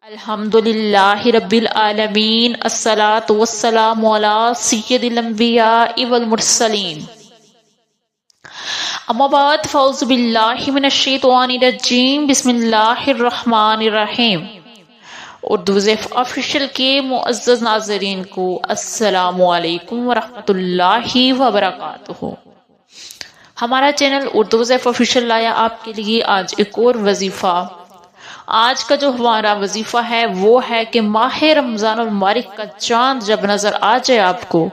الحمدللہ رب العالمین، الصلاۃ والسلام علی سید الانبیاء والمرسلین، اما بعد فاعوذ باللہ من الشیطان الرجیم، بسم اللہ الرحمن الرحیم۔ اردو زیف آفیشل کے معزز ناظرین کو السلام علیکم ورحمۃ اللہ وبرکاتہ۔ ہمارا چینل اردو زیف آفیشل لایا آپ کے لیے آج ایک اور وظیفہ۔ آج کا جو ہمارا وظیفہ ہے وہ ہے کہ ماہ رمضان المبارک کا چاند جب نظر آ جائے آپ کو،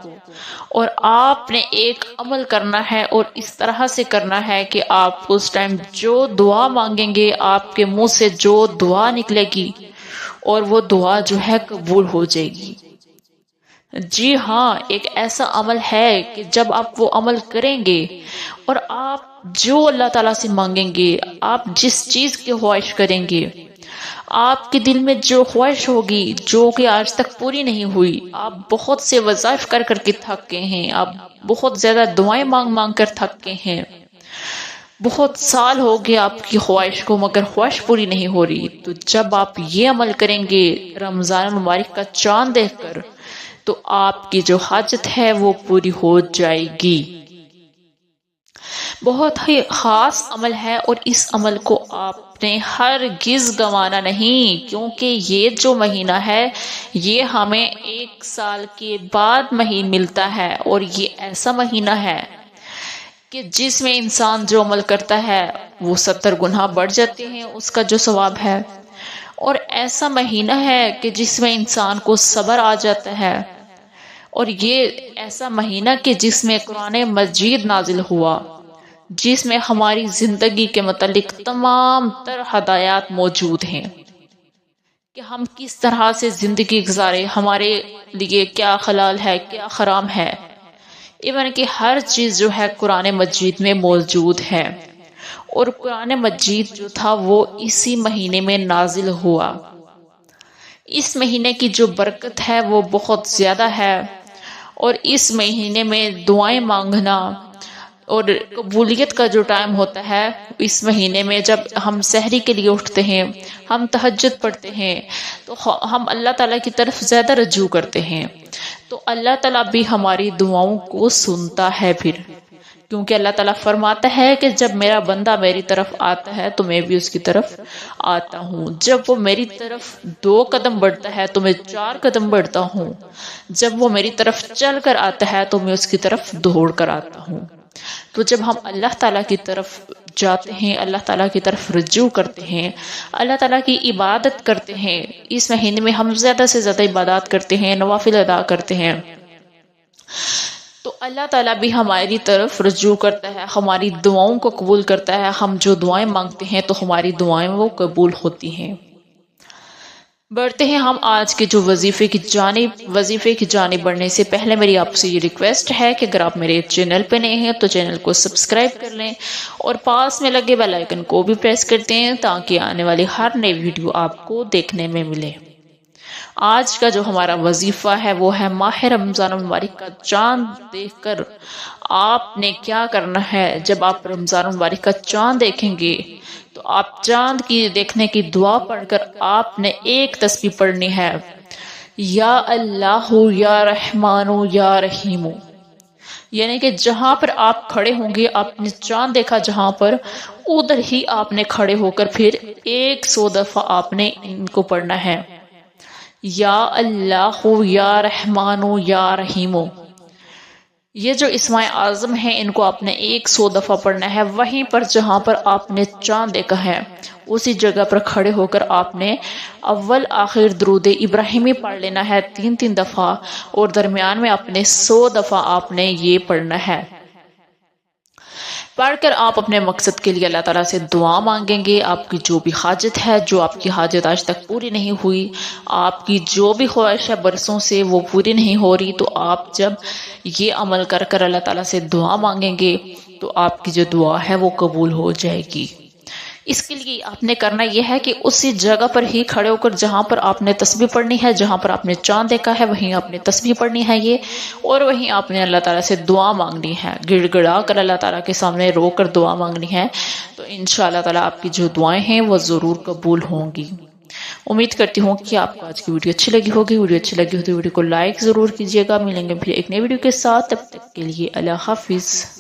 اور آپ نے ایک عمل کرنا ہے اور اس طرح سے کرنا ہے کہ آپ اس ٹائم جو دعا مانگیں گے، آپ کے منہ سے جو دعا نکلے گی اور وہ دعا جو ہے قبول ہو جائے گی۔ جی ہاں، ایک ایسا عمل ہے کہ جب آپ وہ عمل کریں گے اور آپ جو اللہ تعالیٰ سے مانگیں گے، آپ جس چیز کی خواہش کریں گے، آپ کے دل میں جو خواہش ہوگی جو کہ آج تک پوری نہیں ہوئی، آپ بہت سے وظائف کر کر کے تھک گئے ہیں، آپ بہت زیادہ دعائیں مانگ مانگ کر تھک گئے ہیں، بہت سال ہو گئے آپ کی خواہش کو مگر خواہش پوری نہیں ہو رہی، تو جب آپ یہ عمل کریں گے رمضان المبارک کا چاند دیکھ کر، تو آپ کی جو حاجت ہے وہ پوری ہو جائے گی۔ بہت ہی خاص عمل ہے اور اس عمل کو آپ نے ہرگز گنوانا نہیں، کیونکہ یہ جو مہینہ ہے یہ ہمیں 1 سال کے بعد مہینہ ملتا ہے، اور یہ ایسا مہینہ ہے کہ جس میں انسان جو عمل کرتا ہے وہ 70 گناہ بڑھ جاتے ہیں اس کا جو ثواب ہے، اور ایسا مہینہ ہے کہ جس میں انسان کو صبر آ جاتا ہے، اور یہ ایسا مہینہ کہ جس میں قرآن مجید نازل ہوا، جس میں ہماری زندگی کے متعلق تمام تر ہدایات موجود ہیں کہ ہم کس طرح سے زندگی گزارے، ہمارے لیے کیا حلال ہے کیا حرام ہے، ایون کہ ہر چیز جو ہے قرآن مجید میں موجود ہے۔ اور قرآن مجید جو تھا وہ اسی مہینے میں نازل ہوا۔ اس مہینے کی جو برکت ہے وہ بہت زیادہ ہے، اور اس مہینے میں دعائیں مانگنا اور قبولیت کا جو ٹائم ہوتا ہے، اس مہینے میں جب ہم سحری کے لیے اٹھتے ہیں، ہم تہجد پڑھتے ہیں، تو ہم اللہ تعالیٰ کی طرف زیادہ رجوع کرتے ہیں، تو اللہ تعالیٰ بھی ہماری دعاؤں کو سنتا ہے پھر، کیونکہ اللہ تعالیٰ فرماتا ہے کہ جب میرا بندہ میری طرف آتا ہے تو میں بھی اس کی طرف آتا ہوں، جب وہ میری طرف 2 قدم بڑھتا ہے تو میں 4 قدم بڑھتا ہوں، جب وہ میری طرف چل کر آتا ہے تو میں اس کی طرف دوڑ کر آتا ہوں۔ تو جب ہم اللہ تعالیٰ کی طرف جاتے ہیں، اللہ تعالیٰ کی طرف رجوع کرتے ہیں، اللہ تعالیٰ کی عبادت کرتے ہیں، اس مہینے میں ہم زیادہ سے زیادہ عبادات کرتے ہیں، نوافل ادا کرتے ہیں، تو اللہ تعالیٰ بھی ہماری طرف رجوع کرتا ہے، ہماری دعاؤں کو قبول کرتا ہے، ہم جو دعائیں مانگتے ہیں تو ہماری دعائیں وہ قبول ہوتی ہیں۔ بڑھتے ہیں ہم آج کے جو وظیفے کی جانب بڑھنے سے پہلے میری آپ سے یہ ریکویسٹ ہے کہ اگر آپ میرے چینل پہ نئے ہیں تو چینل کو سبسکرائب کر لیں، اور پاس میں لگے بیل آئیکن کو بھی پریس کرتے ہیں تاکہ آنے والی ہر نئی ویڈیو آپ کو دیکھنے میں ملے۔ آج کا جو ہمارا وظیفہ ہے وہ ہے ماہ رمضان المبارک کا چاند دیکھ کر آپ نے کیا کرنا ہے۔ جب آپ رمضان المبارک کا چاند دیکھیں گے تو آپ چاند کی دیکھنے کی دعا پڑھ کر آپ نے ایک تسبیح پڑھنی ہے، یا اللہ یا رحمان یا رحیم، یعنی کہ جہاں پر آپ کھڑے ہوں گے، آپ نے چاند دیکھا جہاں پر، ادھر ہی آپ نے کھڑے ہو کر پھر 100 دفعہ آپ نے ان کو پڑھنا ہے، یا اللہ یا رحمان یا رحیم۔ یہ جو اسماء اعظم ہیں ان کو آپ نے 100 دفعہ پڑھنا ہے، وہیں پر جہاں پر آپ نے چاند دیکھا ہے اسی جگہ پر کھڑے ہو کر آپ نے اول آخر درود ابراہیمی پڑھ لینا ہے 3 دفعہ، اور درمیان میں آپ نے 100 دفعہ آپ نے یہ پڑھنا ہے۔ پڑھ کر آپ اپنے مقصد کے لیے اللہ تعالیٰ سے دعا مانگیں گے، آپ کی جو بھی حاجت ہے، جو آپ کی حاجت آج تک پوری نہیں ہوئی، آپ کی جو بھی خواہش ہے برسوں سے وہ پوری نہیں ہو رہی، تو آپ جب یہ عمل کر کر اللہ تعالیٰ سے دعا مانگیں گے تو آپ کی جو دعا ہے وہ قبول ہو جائے گی۔ اس کے لیے آپ نے کرنا یہ ہے کہ اسی جگہ پر ہی کھڑے ہو کر جہاں پر آپ نے تسبیح پڑھنی ہے، جہاں پر آپ نے چاند دیکھا ہے وہیں آپ نے تسبیح پڑھنی ہے یہ، اور وہیں آپ نے اللہ تعالیٰ سے دعا مانگنی ہے، گڑ گڑا کر اللہ تعالیٰ کے سامنے رو کر دعا مانگنی ہے، تو انشاءاللہ تعالیٰ آپ کی جو دعائیں ہیں وہ ضرور قبول ہوں گی۔ امید کرتی ہوں کہ آپ کو آج کی ویڈیو اچھی لگی ہوگی. ویڈیو اچھی لگی ہو تو ویڈیو کو لائک ضرور کیجیے گا. ملیں گے پھر ایک نئی ویڈیو کے ساتھ. تب تک کے لیے اللہ حافظ.